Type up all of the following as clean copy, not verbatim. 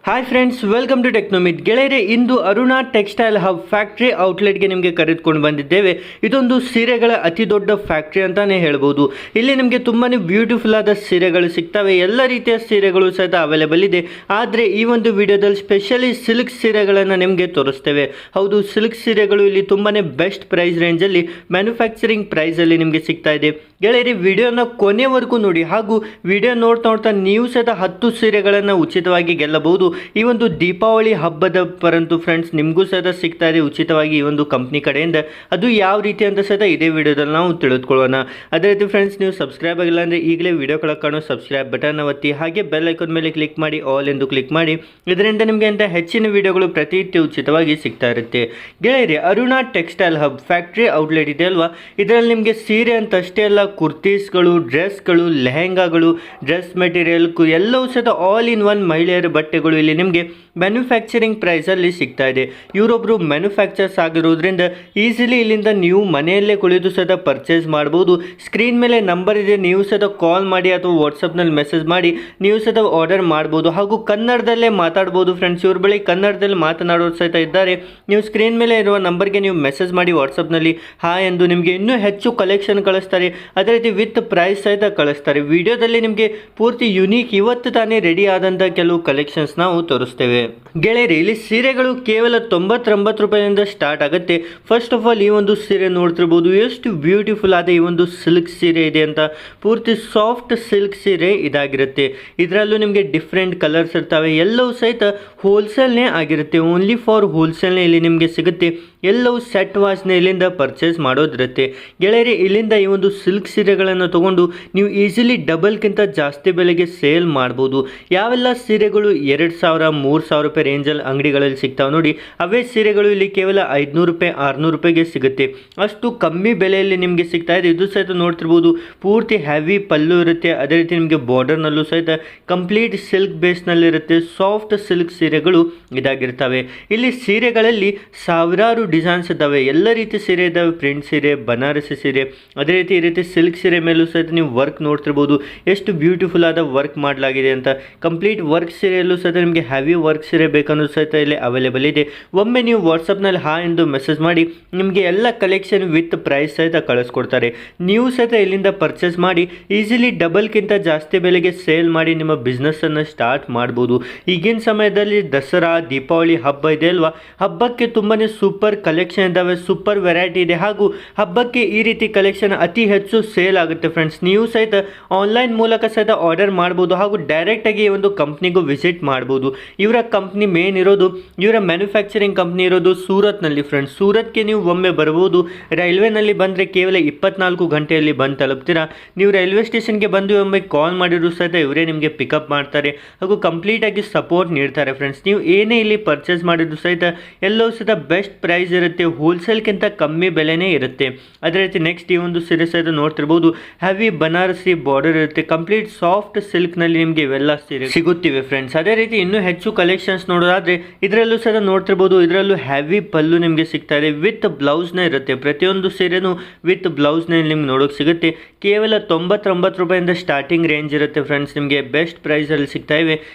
Hi friends, welcome to ಟೆಕ್ನೋಮಿತ್. ಗೆಳೆಯರೆ, ಇಂದು Aruna textile hub factory ಔಟ್ಲೆಟ್ಗೆ ನಿಮಗೆ ಕರೆದುಕೊಂಡು ಬಂದಿದ್ದೇವೆ. ಇದೊಂದು ಸೀರೆಗಳ ಅತಿ ದೊಡ್ಡ ಫ್ಯಾಕ್ಟ್ರಿ ಅಂತಾನೆ ಹೇಳ್ಬೋದು. ಇಲ್ಲಿ ನಿಮಗೆ ತುಂಬಾ ಬ್ಯೂಟಿಫುಲ್ ಆದ ಸೀರೆಗಳು ಸಿಗ್ತವೆ. ಎಲ್ಲ ರೀತಿಯ ಸೀರೆಗಳು ಸಹಿತ ಅವೈಲೇಬಲ್ ಇದೆ. ಆದರೆ ಈ ಒಂದು ವಿಡಿಯೋದಲ್ಲಿ ಸ್ಪೆಷಲಿ ಸಿಲ್ಕ್ ಸೀರೆಗಳನ್ನು ನಿಮಗೆ ತೋರಿಸ್ತೇವೆ. ಹೌದು, ಸಿಲ್ಕ್ ಸೀರೆಗಳು ಇಲ್ಲಿ ತುಂಬಾ ಬೆಸ್ಟ್ ಪ್ರೈಸ್ ರೇಂಜಲ್ಲಿ ಮ್ಯಾನುಫ್ಯಾಕ್ಚರಿಂಗ್ ಪ್ರೈಸಲ್ಲಿ ನಿಮಗೆ ಸಿಗ್ತಾ ಇದೆ. ಗೆಳೆಯರಿ, ವಿಡಿಯೋನ ಕೊನೆವರೆಗೂ ನೋಡಿ. ಹಾಗೂ ವಿಡಿಯೋ ನೋಡ್ತಾ ನೀವು ಸಹಿತ 10 ಸೀರೆಗಳನ್ನು ಉಚಿತವಾಗಿ ಗೆಲ್ಲಬಹುದು. ಈ ಒಂದು ದೀಪಾವಳಿ ಹಬ್ಬದ ಪರಂತು ಫ್ರೆಂಡ್ಸ್ ನಿಮಗೂ ಸಹಿತ ಸಿಗ್ತಾ ಇದೆ ಉಚಿತವಾಗಿ ಈ ಒಂದು ಕಂಪ್ನಿ ಕಡೆಯಿಂದ. ಅದು ಯಾವ ರೀತಿ ಅಂತ ಸಹಿತ ಇದೇ ವಿಡಿಯೋದಲ್ಲಿ ನಾವು ತಿಳಿದುಕೊಳ್ಳೋಣ. ಅದೇ ರೀತಿ ಫ್ರೆಂಡ್ಸ್, ನೀವು ಸಬ್ಸ್ಕ್ರೈಬ್ ಆಗಿಲ್ಲ ಅಂದರೆ ಈಗಲೇ ವಿಡಿಯೋ ಕೆಳಗೆ ಕಾಣೋ ಸಬ್ಸ್ಕ್ರೈಬ್ ಬಟನ್ ಒತ್ತಿ, ಹಾಗೆ ಬೆಲ್ ಐಕಾನ್ ಮೇಲೆ ಕ್ಲಿಕ್ ಮಾಡಿ, ಆಲ್ ಎಂದು ಕ್ಲಿಕ್ ಮಾಡಿ. ಇದರಿಂದ ನಿಮಗೆ ಅಂತ ಹೆಚ್ಚಿನ ವಿಡಿಯೋಗಳು ಪ್ರತಿನಿತ್ಯ ಉಚಿತವಾಗಿ ಸಿಗ್ತಾ ಇರುತ್ತೆ. ಗೆಳೆಯರಿ, Aruna textile hub factory outlet ಇದೆ ಅಲ್ವಾ, ಇದರಲ್ಲಿ ನಿಮಗೆ ಸೀರೆ ಅಂತಷ್ಟೇ ಅಲ್ಲ, ಕುರ್ತೀಸ್ಗಳು, ಡ್ರೆಸ್ಗಳು, ಲೆಹೆಂಗಾಗಳು, ಡ್ರೆಸ್ ಮೆಟೀರಿಯಲ್ ಎಲ್ಲವೂ ಸಹಿತ ಆಲ್ ಇನ್ ಒನ್ ಮಹಿಳೆಯರ ಬಟ್ಟೆಗಳು ಇಲ್ಲಿ ನಿಮಗೆ ಮ್ಯಾನುಫ್ಯಾಕ್ಚರಿಂಗ್ ಪ್ರೈಸಲ್ಲಿ ಸಿಗ್ತಾ ಇದೆ. ಇವರೊಬ್ಬರು ಮ್ಯಾನುಫ್ಯಾಕ್ಚರ್ಸ್ ಆಗಿರೋದ್ರಿಂದ ಈಸಿಲಿ ಇಲ್ಲಿಂದ ನೀವು ಮನೆಯಲ್ಲೇ ಕುಳಿತು ಸಹಿತ ಪರ್ಚೇಸ್ ಮಾಡ್ಬೋದು. ಸ್ಕ್ರೀನ್ ಮೇಲೆ ನಂಬರ್ ಇದೆ, ನೀವು ಸಹಿತ ಕಾಲ್ ಮಾಡಿ ಅಥವಾ ವಾಟ್ಸಪ್ನಲ್ಲಿ ಮೆಸೇಜ್ ಮಾಡಿ ನೀವು ಸಹಿತ ಆರ್ಡರ್ ಮಾಡ್ಬೋದು. ಹಾಗೂ ಕನ್ನಡದಲ್ಲೇ ಮಾತಾಡ್ಬೋದು ಫ್ರೆಂಡ್ಸ್. ಇವ್ರ ಬಳಿ ಕನ್ನಡದಲ್ಲಿ ಮಾತನಾಡೋರು ಸಹಿತ ಇದ್ದಾರೆ. ನೀವು ಸ್ಕ್ರೀನ್ ಮೇಲೆ ಇರುವ ನಂಬರ್ಗೆ ನೀವು ಮೆಸೇಜ್ ಮಾಡಿ ವಾಟ್ಸಪ್ನಲ್ಲಿ ಹಾಯ್ ಎಂದು ನಿಮಗೆ ಇನ್ನೂ ಹೆಚ್ಚು ಕಲೆಕ್ಷನ್ ಕಳಿಸ್ತಾರೆ. ಅದೇ ರೀತಿ ವಿತ್ ಪ್ರೈಸ್ ಸಹಿತ ಕಳಿಸ್ತಾರೆ. ವಿಡಿಯೋದಲ್ಲಿ ನಿಮಗೆ ಪೂರ್ತಿ ಯುನೀಕ್ ಇವತ್ತು ತಾನೇ ರೆಡಿ ಆದಂಥ ಕೆಲವು ಕಲೆಕ್ಷನ್ಸ್ ನಾವು ತೋರಿಸ್ತೇವೆ. ಗೆಳೆಯರಿ, ಇಲ್ಲಿ ಸೀರೆಗಳು ಕೇವಲ 99 ರೂಪಾಯಿಯಿಂದ ಸ್ಟಾರ್ಟ್ ಆಗುತ್ತೆ. ಫಸ್ಟ್ ಆಫ್ ಆಲ್ ಈ ಒಂದು ಸೀರೆ ನೋಡ್ತಿರ್ಬೋದು, ಎಷ್ಟು ಬ್ಯೂಟಿಫುಲ್ ಆದ ಈ ಒಂದು ಸಿಲ್ಕ್ ಸೀರೆ ಇದೆ ಅಂತ. ಪೂರ್ತಿ ಸಾಫ್ಟ್ ಸಿಲ್ಕ್ ಸೀರೆ ಇದಾಗಿರುತ್ತೆ. ಇದರಲ್ಲೂ ನಿಮಗೆ ಡಿಫ್ರೆಂಟ್ ಕಲರ್ಸ್ ಇರ್ತವೆ. ಎಲ್ಲವೂ ಸಹಿತ ಹೋಲ್ಸೇಲ್ನೇ ಆಗಿರುತ್ತೆ. ಓನ್ಲಿ ಫಾರ್ ಹೋಲ್ಸೇಲ್ನೇ ಇಲ್ಲಿ ನಿಮಗೆ ಸಿಗುತ್ತೆ. ಎಲ್ಲವೂ ಸೆಟ್ ವಾಚ್ನ ಇಲ್ಲಿಂದ ಪರ್ಚೇಸ್ ಮಾಡೋದಿರುತ್ತೆ. ಗೆಳೆಯರಿ, ಇಲ್ಲಿಂದ ಈ ಒಂದು ಸಿಲ್ಕ್ ಸೀರೆಗಳನ್ನು ತಗೊಂಡು ನೀವು ಈಸಿಲಿ ಡಬಲ್ಗಿಂತ ಜಾಸ್ತಿ ಬೆಲೆಗೆ ಸೇಲ್ ಮಾಡ್ಬೋದು. ಯಾವೆಲ್ಲ ಸೀರೆಗಳು 2000 3000 ರೂಪಾಯಿ ರೇಂಜಲ್ಲಿ ಅಂಗಡಿಗಳಲ್ಲಿ ಸಿಗ್ತಾವೆ ನೋಡಿ, ಅವೇ ಸೀರೆಗಳು ಇಲ್ಲಿ ಕೇವಲ 500 ರೂಪಾಯಿ 600 ರೂಪಾಯಿಗೆ ಸಿಗುತ್ತೆ. ಅಷ್ಟು ಕಮ್ಮಿ ಬೆಲೆಯಲ್ಲಿ ನಿಮಗೆ ಸಿಗ್ತಾ ಇದೆ. ಇದು ಸಹಿತ ನೋಡ್ತಿರ್ಬೋದು, ಪೂರ್ತಿ ಹೆವಿ ಪಲ್ಲು ಇರುತ್ತೆ. ಅದೇ ರೀತಿ ನಿಮಗೆ ಬಾರ್ಡರ್ನಲ್ಲೂ ಸಹಿತ ಕಂಪ್ಲೀಟ್ ಸಿಲ್ಕ್ ಬೇಸ್ನಲ್ಲಿರುತ್ತೆ. ಸಾಫ್ಟ್ ಸಿಲ್ಕ್ ಸೀರೆಗಳು ಇದಾಗಿರ್ತವೆ. ಇಲ್ಲಿ ಸೀರೆಗಳಲ್ಲಿ ಸಾವಿರಾರು ಡಿಸೈನ್ಸ್ ಇದ್ದಾವೆ. ಎಲ್ಲ ರೀತಿ ಸೀರೆ ಇದ್ದಾವೆ. ಪ್ರಿಂಟ್ ಸೀರೆ, ಬನಾರಸಿ ಸೀರೆ, ಅದೇ ರೀತಿ ಈ ರೀತಿ ಸಿಲ್ಕ್ ಸೀರೆ ಮೇಲೂ ಸಹಿತ ನೀವು ವರ್ಕ್ ನೋಡ್ತಿರ್ಬೋದು. ಎಷ್ಟು ಬ್ಯೂಟಿಫುಲ್ ಆದ ವರ್ಕ್ ಮಾಡಲಾಗಿದೆ ಅಂತ. ಕಂಪ್ಲೀಟ್ ವರ್ಕ್ ಸೀರೆಯಲ್ಲೂ ಸಹಿತ ನಿಮಗೆ ಹೆವಿ ವರ್ಕ್ ಸೀರೆ ಬೇಕನ್ನೋ ಸಹಿತ ಇಲ್ಲಿ ಅವೈಲೇಬಲ್ ಇದೆ. ಒಮ್ಮೆ ನೀವು ವಾಟ್ಸಪ್ನಲ್ಲಿ ಹಾಯ್ ಎಂದು ಮೆಸೇಜ್ ಮಾಡಿ ನಿಮಗೆ ಎಲ್ಲ ಕಲೆಕ್ಷನ್ ವಿತ್ ಪ್ರೈಸ್ ಸಹಿತ ಕಳಿಸ್ಕೊಡ್ತಾರೆ. ನೀವು ಸಹಿತ ಇಲ್ಲಿಂದ ಪರ್ಚೇಸ್ ಮಾಡಿ ಈಸಿಲಿ ಡಬಲ್ಗಿಂತ ಜಾಸ್ತಿ ಬೆಲೆಗೆ ಸೇಲ್ ಮಾಡಿ ನಿಮ್ಮ ಬಿಸ್ನೆಸ್ಸನ್ನು ಸ್ಟಾರ್ಟ್ ಮಾಡ್ಬೋದು. ಈಗಿನ ಸಮಯದಲ್ಲಿ ದಸರಾ, ದೀಪಾವಳಿ ಹಬ್ಬ ಇದೆ ಅಲ್ವಾ, ಹಬ್ಬಕ್ಕೆ ತುಂಬಾ ಸೂಪರ್ ಕಲೆಕ್ಷನ್ ಇದ್ದಾವೆ. ಸೂಪರ್ ವೆರೈಟಿ ಇದೆ. ಹಾಗೂ ಹಬ್ಬಕ್ಕೆ ಈ ರೀತಿ ಕಲೆಕ್ಷನ್ ಅತಿ ಹೆಚ್ಚು ಸೇಲ್ ಆಗುತ್ತೆ ಫ್ರೆಂಡ್ಸ್. ನೀವು ಸಹಿತ ಆನ್ಲೈನ್ ಮೂಲಕ ಸಹಿತ ಆರ್ಡರ್ ಮಾಡ್ಬೋದು. ಹಾಗೂ ಡೈರೆಕ್ಟಾಗಿ ಈ ಒಂದು ಕಂಪ್ನಿಗೂ ವಿಸಿಟ್ ಮಾಡ್ಬೋದು. ಇವರ ಕಂಪ್ನಿ ಮೇನ್ ಇರೋದು, ಇವರ ಮ್ಯಾನುಫ್ಯಾಕ್ಚರಿಂಗ್ ಕಂಪ್ನಿ ಇರೋದು ಸೂರತ್ನಲ್ಲಿ ಫ್ರೆಂಡ್ಸ್. ಸೂರತ್ಗೆ ನೀವು ಒಮ್ಮೆ ಬರ್ಬೋದು. ರೈಲ್ವೆನಲ್ಲಿ ಬಂದರೆ ಕೇವಲ 24 ಗಂಟೆಯಲ್ಲಿ ಬಂದು ತಲುಪ್ತೀರಾ. ನೀವು ರೈಲ್ವೆ ಸ್ಟೇಷನ್ಗೆ ಬಂದು ಒಮ್ಮೆ ಕಾಲ್ ಮಾಡಿದ್ರು ಸಹಿತ ಇವರೇ ನಿಮಗೆ ಪಿಕಪ್ ಮಾಡ್ತಾರೆ ಹಾಗೂ ಕಂಪ್ಲೀಟಾಗಿ ಸಪೋರ್ಟ್ ನೀಡ್ತಾರೆ ಫ್ರೆಂಡ್ಸ್. ನೀವು ಏನೇ ಇಲ್ಲಿ ಪರ್ಚೇಸ್ ಮಾಡಿದ್ರು ಸಹಿತ ಎಲ್ಲವೂ ಸಹಿತ ಬೆಸ್ಟ್ ಪ್ರೈಸ್ ಇರುತ್ತೆ. ಹೋಲ್ಸೇಲ್ಗಿಂತ ಕಮ್ಮಿ ಬೆಲೆನೇ ಇರುತ್ತೆ. ಅದೇ ರೀತಿ ನೆಕ್ಸ್ಟ್ ಈ ಒಂದು ಸೀರೆ ಸಹಿತ ನೋಡ್ತಿರ್ಬೋದು, ಹೆವಿ ಬನಾರಸಿ ಬಾರ್ಡರ್ ಇರುತ್ತೆ. ಕಂಪ್ಲೀಟ್ ಸಾಫ್ಟ್ ಸಿಲ್ಕ್ನಲ್ಲಿ ನಿಮಗೆ ಇವೆಲ್ಲ ಸೀರೆ ಸಿಗುತ್ತಿವೆ ಫ್ರೆಂಡ್ಸ್. ಅದೇ ರೀತಿ ಇನ್ನೂ ಹೆಚ್ಚು ಕಲೆಕ್ಷನ್ಸ್ ನೋಡೋದಾದ್ರೆ ಇದರಲ್ಲೂ ಸಹ ನೋಡ್ತಿರ್ಬೋದು. ಇದರಲ್ಲೂ ಹೆವಿ ಪಲ್ಲು ನಿಮಗೆ ಸಿಗ್ತಾ ಇದೆ. ವಿತ್ ಬ್ಲೌಸ್ನೇ ಇರುತ್ತೆ. ಪ್ರತಿಯೊಂದು ಸೀರೆನೂ ವಿತ್ ಬ್ಲೌಸ್ನೇ ನಿಮ್ಗೆ ನೋಡೋಕೆ ಸಿಗುತ್ತೆ. ಕೇವಲ 99 ರೂಪಾಯಿಂದ ಸ್ಟಾರ್ಟಿಂಗ್ ರೇಂಜ್ ಇರುತ್ತೆ ಫ್ರೆಂಡ್ಸ್. ನಿಮಗೆ ಬೆಸ್ಟ್ ಪ್ರೈಸಲ್ಲಿ ಸಿಗ್ತಾ ಇವೆ.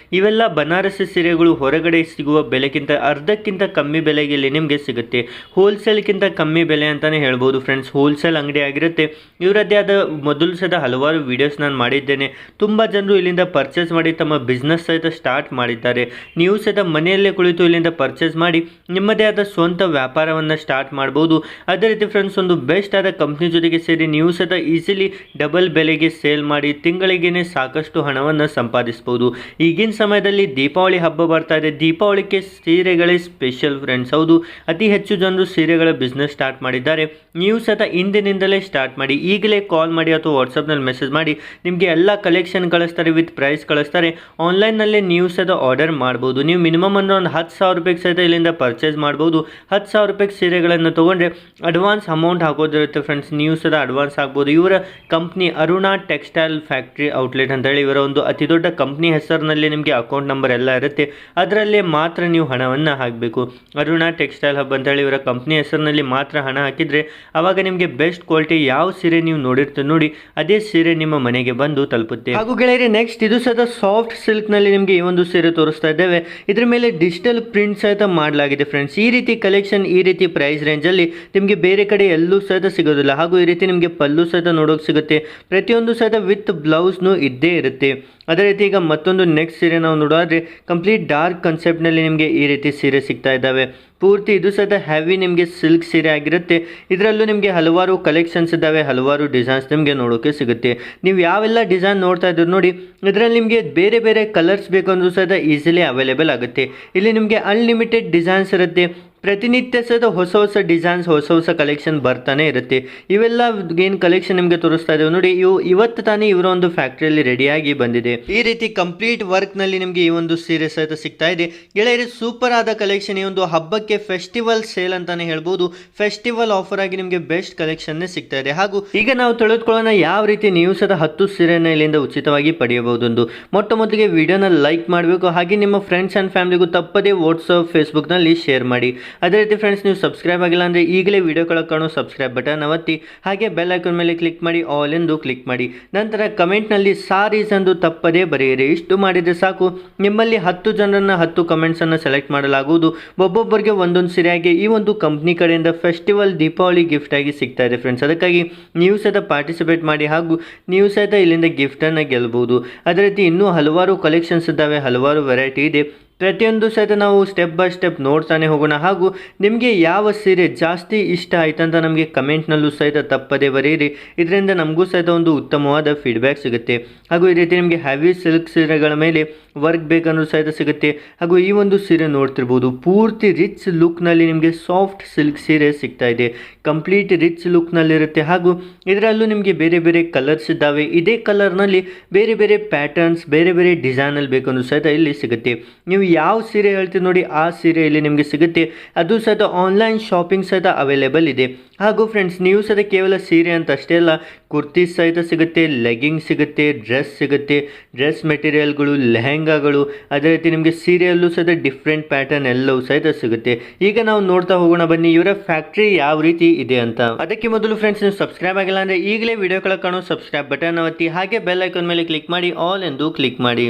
ಇವೆಲ್ಲ ಬನಾರಸಿ ಸೀರೆಗಳು ಹೊರಗಡೆ ಸಿಗುವ ಬೆಲೆಗಿಂತ ಅರ್ಧಕ್ಕಿಂತ ಕಮ್ಮಿ ಬೆಲೆಗೆ ಇಲ್ಲಿ ನಿಮಗೆ ಸಿಗುತ್ತೆ. ಹೋಲ್ಸೇಲ್ಗಿಂತ ಕಮ್ಮಿ ಬೆಲೆ ಅಂತಲೇ ಹೇಳ್ಬೋದು ಫ್ರೆಂಡ್ಸ್. ಹೋಲ್ಸೇಲ್ ಅಂಗಡಿ ಆಗಿರುತ್ತೆ. ಇವರದ್ದೇ ಆದ ಮೊದಲು ಸಹ ಹಲವಾರು ವೀಡಿಯೋಸ್ ನಾನು ಮಾಡಿದ್ದೇನೆ. ತುಂಬ ಜನರು ಇಲ್ಲಿಂದ ಪರ್ಚೇಸ್ ಮಾಡಿ ತಮ್ಮ ಬಿಸ್ನೆಸ್ ಸಹಿತ ಸ್ಟಾರ್ಟ್ ಮಾಡಿದ್ದಾರೆ. ನೀವು ಸಹಿತ ಮನೆಯಲ್ಲೇ ಕುಳಿತು ಇಲ್ಲಿಂದ ಪರ್ಚೇಸ್ ಮಾಡಿ ನಿಮ್ಮದೇ ಆದ ಸ್ವಂತ ವ್ಯಾಪಾರವನ್ನು ಸ್ಟಾರ್ಟ್ ಮಾಡ್ಬೋದು. ಅದೇ ರೀತಿ ಫ್ರೆಂಡ್ಸ್, ಒಂದು ಬೆಸ್ಟ್ ಆದ ಕಂಪ್ನಿ ಜೊತೆಗೆ ಸೇರಿ ನೀವು ಸಹಿತ ಈಸಿಲಿ ಡಬಲ್ ಬೆಲೆಗೆ ಸೇಲ್ ಮಾಡಿ ತಿಂಗಳಿಗೇನೆ ಸಾಕಷ್ಟು ಹಣವನ್ನು ಸಂಪಾದಿಸ್ಬೋದು. ಈಗಿನ ಸಮಯದಲ್ಲಿ ದೀಪಾವಳಿ ಹಬ್ಬ ಬರ್ತಾ ಇದೆ. ದೀಪಾವಳಿಗೆ ಸೀರೆಗಳೇ ಸ್ಪೆಷಲ್ ಫ್ರೆಂಡ್ಸ್. ಹೌದು, ಅತಿ ಹೆಚ್ಚು ಜನರು ಸೀರೆಗಳ ಬಿಸ್ನೆಸ್ ಸ್ಟಾರ್ಟ್ ಮಾಡಿದ್ದಾರೆ. ನೀವು ಸಹಿತ ಇಂದಿನಿಂದಲೇ ಸ್ಟಾರ್ಟ್ ಮಾಡಿ. ಈಗಲೇ ಕಾಲ್ ಮಾಡಿ ಅಥವಾ ವಾಟ್ಸಪ್ನಲ್ಲಿ ಮೆಸೇಜ್ ಮಾಡಿ. ನಿಮಗೆ ಎಲ್ಲ ಕಲೆಕ್ಷನ್ ಕಳಿಸ್ತಾರೆ, ವಿತ್ ಪ್ರೈಸ್ ಕಳಿಸ್ತಾರೆ. ಆನ್ಲೈನ್ನಲ್ಲೇ ನೀವು ಸಹಿತ ಆರ್ಡರ್ ಮಾಡ್ಬೋದು. ನೀವು ಮಿನಿಮಮ್ ಅಂದ್ರೆ ಒಂದು 10,000 ರೂಪಾಯಿಗೆ ಸಹಿತ ಇಲ್ಲಿಂದ ಪರ್ಚೇಸ್ ಮಾಡ್ಬೋದು. 10,000 ರೂಪಾಯಿಗೆ ಸೀರೆಗಳನ್ನು ತೊಗೊಂಡ್ರೆ ಅಡ್ವಾನ್ಸ್ ಅಮೌಂಟ್ ಹಾಕೋದಿರುತ್ತೆ ಫ್ರೆಂಡ್ಸ್, ನೀವು ಸಹ ಅಡ್ವಾನ್ಸ್ ಆಗ್ಬೋದು. ಇವರ company Aruna textile factory outlet ಅಂತೇಳಿ ಇವರ ಒಂದು ಅತಿ ದೊಡ್ಡ ಕಂಪ್ನಿ ಹೆಸರಿನಲ್ಲಿ ನಿಮಗೆ ಅಕೌಂಟ್ ನಂಬರ್ ಎಲ್ಲ ಇರುತ್ತೆ, ಅದರಲ್ಲೇ ಮಾತ್ರ ನೀವು ಹಣವನ್ನು ಹಾಕಬೇಕು. ಅರುಣಾ ಟೆಕ್ಸ್ಟೈಲ್ ಹಬ್ ಅಂತೇಳಿ ಇವರ ಕಂಪ್ನಿ ಹೆಸರಿನಲ್ಲಿ ಮಾತ್ರ ಹಣ ಹಾಕಿದರೆ ಆವಾಗ ನಿಮಗೆ ಬೆಸ್ಟ್ ಕ್ವಾಲಿಟಿ ಯಾವ ಸೀರೆ ನೀವು ನೋಡಿರ್ತೀರಿ ನೋಡಿ ಅದೇ ಸೀರೆ ನಿಮ್ಮ ಮನೆಗೆ ಬಂದು ತಲುಪುತ್ತೆ. ಹಾಗೂ ಗೆಳೆಯರೆ ನೆಕ್ಸ್ಟ್ ಇದು ಸಹ ಸಾಫ್ಟ್ ಸಿಲ್ಕ್ ನಲ್ಲಿ ನಿಮಗೆ ಈ ಒಂದು ಸೀರೆ ತೋರಿಸ್ತಾ ಇದ್ದೇವೆ. ಇದರ ಮೇಲೆ ಡಿಜಿಟಲ್ ಪ್ರಿಂಟ್ ಸಹಿತ ಮಾಡಲಾಗಿದೆ ಫ್ರೆಂಡ್ಸ್. ಈ ರೀತಿ ಕಲೆಕ್ಷನ್ ಈ ರೀತಿ ಪ್ರೈಸ್ ರೇಂಜ್ ಅಲ್ಲಿ ನಿಮಗೆ ಬೇರೆ ಕಡೆ ಎಲ್ಲೂ ಸಹಿತ ಸಿಗೋದಿಲ್ಲ. ಹಾಗೂ ಈ ರೀತಿ ನಿಮಗೆ ಪಲ್ಲು ಸಹಿತ ನೋಡೋಕೆ ಸಿಗುತ್ತೆ, ಪ್ರತಿಯೊಂದು ಸಹಿತ ವಿತ್ ಬ್ಲೌಸ್ನು ಇದ್ದೇ ಇರುತ್ತೆ. ಅದೇ ರೀತಿ ಈಗ ಮತ್ತೊಂದು ನೆಕ್ಸ್ಟ್ ಸೀರೆ ನಾವು ನೋಡೋದ್ರೆ ಕಂಪ್ಲೀಟ್ ಡಾರ್ಕ್ ಕಾನ್ಸೆಪ್ಟ್ನಲ್ಲಿ ನಿಮಗೆ ಈ ರೀತಿ ಸೀರೆ ಸಿಗ್ತಾ ಇದ್ದಾವೆ. ಪೂರ್ತಿ ಇದು ಸಹಿತ ಹೆವಿ ನಿಮಗೆ ಸಿಲ್ಕ್ ಸೀರೆ ಆಗಿರುತ್ತೆ. ಇದರಲ್ಲೂ ನಿಮಗೆ ಹಲವಾರು ಕಲೆಕ್ಷನ್ಸ್ ಇದ್ದಾವೆ, ಹಲವಾರು ಡಿಸೈನ್ಸ್ ನಿಮಗೆ ನೋಡೋಕೆ ಸಿಗುತ್ತೆ. ನೀವು ಯಾವೆಲ್ಲ ಡಿಸೈನ್ ನೋಡ್ತಾ ಇದ್ದೀರಿ ನೋಡಿ, ಇದರಲ್ಲಿ ನಿಮಗೆ ಬೇರೆ ಬೇರೆ ಕಲರ್ಸ್ ಬೇಕಂದ್ರೂ ಸಹಿತ ಈಸಿಲಿ ಅವೈಲೇಬಲ್ ಆಗುತ್ತೆ. ಇಲ್ಲಿ ನಿಮಗೆ ಅನ್ಲಿಮಿಟೆಡ್ ಡಿಸೈನ್ಸ್ ಇರುತ್ತೆ, ಪ್ರತಿನಿತ್ಯ ಸಹಿತ ಹೊಸ ಹೊಸ ಡಿಸೈನ್ಸ್ ಹೊಸ ಹೊಸ ಕಲೆಕ್ಷನ್ ಬರ್ತಾನೆ ಇರುತ್ತೆ. ಇವೆಲ್ಲ ಏನು ಕಲೆಕ್ಷನ್ ನಿಮಗೆ ತೋರಿಸ್ತಾ ಇದ್ದೇವೆ ನೋಡಿ, ಇವತ್ತು ತಾನೇ ಇವರ ಒಂದು ಫ್ಯಾಕ್ಟ್ರಿಯಲ್ಲಿ ರೆಡಿಯಾಗಿ ಬಂದಿದೆ. ಈ ರೀತಿ ಕಂಪ್ಲೀಟ್ ವರ್ಕ್ನಲ್ಲಿ ನಿಮಗೆ ಈ ಒಂದು ಸೀರೆ ಸಹಿತ ಸಿಗ್ತಾ ಇದೆ. ಗೆಳೆಯರಿ ಸೂಪರ್ ಆದ ಕಲೆಕ್ಷನ್, ಈ ಒಂದು ಹಬ್ಬಕ್ಕೆ ಫೆಸ್ಟಿವಲ್ ಸೇಲ್ ಅಂತಾನೆ ಹೇಳ್ಬೋದು. ಫೆಸ್ಟಿವಲ್ ಆಫರ್ ಆಗಿ ನಿಮಗೆ ಬೆಸ್ಟ್ ಕಲೆಕ್ಷನ್ ಸಿಗ್ತಾ ಇದೆ. ಹಾಗೂ ಈಗ ನಾವು ತಿಳಿದುಕೊಳ್ಳೋಣ ಯಾವ ರೀತಿ ನೀವು ಸಹ 10 ಸೀರೆನ ಇಲ್ಲಿಂದ ಉಚಿತವಾಗಿ ಪಡೆಯಬಹುದು. ಮೊಟ್ಟ ಮೊದಲಿಗೆ ವಿಡಿಯೋನ ಲೈಕ್ ಮಾಡಬೇಕು, ಹಾಗೆ ನಿಮ್ಮ ಫ್ರೆಂಡ್ಸ್ ಆ್ಯಂಡ್ ಫ್ಯಾಮಿಲಿಗೂ ತಪ್ಪದೇ ವಾಟ್ಸಪ್ ಫೇಸ್ಬುಕ್ನಲ್ಲಿ ಶೇರ್ ಮಾಡಿ. ಅದೇ ರೀತಿ ಫ್ರೆಂಡ್ಸ್ ನೀವು ಸಬ್ಸ್ಕ್ರೈಬ್ ಆಗಿಲ್ಲ ಅಂದರೆ ಈಗಲೇ ವಿಡಿಯೋ ಕೆಳಗೆ ಕಾಣೋ ಸಬ್ಸ್ಕ್ರೈಬ್ ಬಟನ್ ಒತ್ತಿ, ಹಾಗೆ ಬೆಲ್ ಐಕಾನ್ ಮೇಲೆ ಕ್ಲಿಕ್ ಮಾಡಿ ಆಲ್ ಎಂದು ಕ್ಲಿಕ್ ಮಾಡಿ. ನಂತರ ಕಮೆಂಟ್ನಲ್ಲಿ ಸಾರೀಸ್ ಎಂದು ತಪ್ಪದೇ ಬರೆಯಿರಿ. ಇಷ್ಟು ಮಾಡಿದರೆ ಸಾಕು, ನಿಮ್ಮಲ್ಲಿ 10 ಜನರನ್ನು 10 ಕಮೆಂಟ್ಸನ್ನು ಸೆಲೆಕ್ಟ್ ಮಾಡಲಾಗುವುದು. ಒಬ್ಬೊಬ್ಬರಿಗೆ ಒಂದೊಂದು ಸೀರೆಯಾಗಿ ಈ ಒಂದು ಕಂಪ್ನಿ ಕಡೆಯಿಂದ ಫೆಸ್ಟಿವಲ್ ದೀಪಾವಳಿ ಗಿಫ್ಟ್ ಆಗಿ ಸಿಗ್ತಾ ಇದೆ ಫ್ರೆಂಡ್ಸ್. ಅದಕ್ಕಾಗಿ ನೀವು ಸಹಿತ ಪಾರ್ಟಿಸಿಪೇಟ್ ಮಾಡಿ, ಹಾಗೂ ನೀವು ಸಹಿತ ಇಲ್ಲಿಂದ ಗಿಫ್ಟನ್ನು ಗೆಲ್ಲಬಹುದು. ಅದೇ ರೀತಿ ಇನ್ನೂ ಹಲವಾರು ಕಲೆಕ್ಷನ್ಸ್ ಇದ್ದಾವೆ, ಹಲವಾರು ವೆರೈಟಿ ಇದೆ. ಪ್ರತಿಯೊಂದು ಸಹಿತ ನಾವು ಸ್ಟೆಪ್ ಬೈ ಸ್ಟೆಪ್ ನೋಡ್ತಾನೆ ಹೋಗೋಣ. ಹಾಗೂ ನಿಮಗೆ ಯಾವ ಸೀರೆ ಜಾಸ್ತಿ ಇಷ್ಟ ಆಯ್ತಂತ ನಮಗೆ ಕಮೆಂಟ್ನಲ್ಲೂ ಸಹಿತ ತಪ್ಪದೇ ಬರೆಯಿರಿ. ಇದರಿಂದ ನಮಗೂ ಸಹಿತ ಒಂದು ಉತ್ತಮವಾದ ಫೀಡ್ಬ್ಯಾಕ್ ಸಿಗುತ್ತೆ. ಹಾಗೂ ಈ ರೀತಿ ನಿಮಗೆ ಹೆವಿ ಸಿಲ್ಕ್ ಸೀರೆಗಳ ಮೇಲೆ ವರ್ಕ್ ಬೇಕಂದ್ರೂ ಸಹಿತ ಸಿಗುತ್ತೆ. ಹಾಗೂ ಈ ಒಂದು ಸೀರೆ ನೋಡ್ತಿರ್ಬೋದು, ಪೂರ್ತಿ ರಿಚ್ ಲುಕ್ನಲ್ಲಿ ನಿಮಗೆ ಸಾಫ್ಟ್ ಸಿಲ್ಕ್ ಸೀರೆ ಸಿಗ್ತಾ ಇದೆ. ಕಂಪ್ಲೀಟ್ ರಿಚ್ ಲುಕ್ನಲ್ಲಿರುತ್ತೆ. ಹಾಗೂ ಇದರಲ್ಲೂ ನಿಮಗೆ ಬೇರೆ ಬೇರೆ ಕಲರ್ಸ್ ಇದ್ದಾವೆ. ಇದೇ ಕಲರ್ನಲ್ಲಿ ಬೇರೆ ಬೇರೆ ಪ್ಯಾಟರ್ನ್ಸ್, ಬೇರೆ ಬೇರೆ ಡಿಸೈನಲ್ಲಿ ಬೇಕಂದ್ರೂ ಸಹಿತ ಇಲ್ಲಿ ಸಿಗುತ್ತೆ. ನೀವು ಯಾವ ಸೀರೆ ಹೇಳ್ತೀರಿ ನೋಡಿ ಆ ಸೀರೆ ಇಲ್ಲಿ ನಿಮಗೆ ಸಿಗುತ್ತೆ. ಅದು ಸಹಿತ ಆನ್ಲೈನ್ ಶಾಪಿಂಗ್ ಸಹಿತ ಅವೈಲೇಬಲ್ ಇದೆ. ಹಾಗೂ ಫ್ರೆಂಡ್ಸ್ ನೀವು ಸಹಿತ ಕೇವಲ ಸೀರೆ ಅಂತ ಅಷ್ಟೇ ಅಲ್ಲ, ಕುರ್ತೀಸ್ ಸಹಿತ ಸಿಗುತ್ತೆ, ಲೆಗ್ಗಿಂಗ್ ಸಿಗುತ್ತೆ, ಡ್ರೆಸ್ ಸಿಗುತ್ತೆ, ಡ್ರೆಸ್ ಮೆಟೀರಿಯಲ್ಗಳು, ಲೆಹೆಂಗಾಗಳು, ಅದೇ ರೀತಿ ನಿಮಗೆ ಸೀರೆಯಲ್ಲೂ ಸಹಿತ ಡಿಫ್ರೆಂಟ್ ಪ್ಯಾಟರ್ನ್ ಎಲ್ಲವೂ ಸಹಿತ ಸಿಗುತ್ತೆ. ಈಗ ನಾವು ನೋಡ್ತಾ ಹೋಗೋಣ ಬನ್ನಿ ಇವರ ಫ್ಯಾಕ್ಟ್ರಿ ಯಾವ ರೀತಿ ಇದೆ ಅಂತ. ಅದಕ್ಕೆ ಮೊದಲು ಫ್ರೆಂಡ್ಸ್ ನೀವು ಸಬ್ಸ್ಕ್ರೈಬ್ ಆಗಿಲ್ಲ ಅಂದರೆ ಈಗಲೇ ವಿಡಿಯೋ ಕೆಳಗೆ ಕಾಣೋ ಸಬ್ಸ್ಕ್ರೈಬ್ ಬಟನ್ ಒತ್ತಿ, ಹಾಗೆ ಬೆಲ್ ಐಕಾನ್ ಮೇಲೆ ಕ್ಲಿಕ್ ಮಾಡಿ ಆಲ್ ಎಂದು ಕ್ಲಿಕ್ ಮಾಡಿ.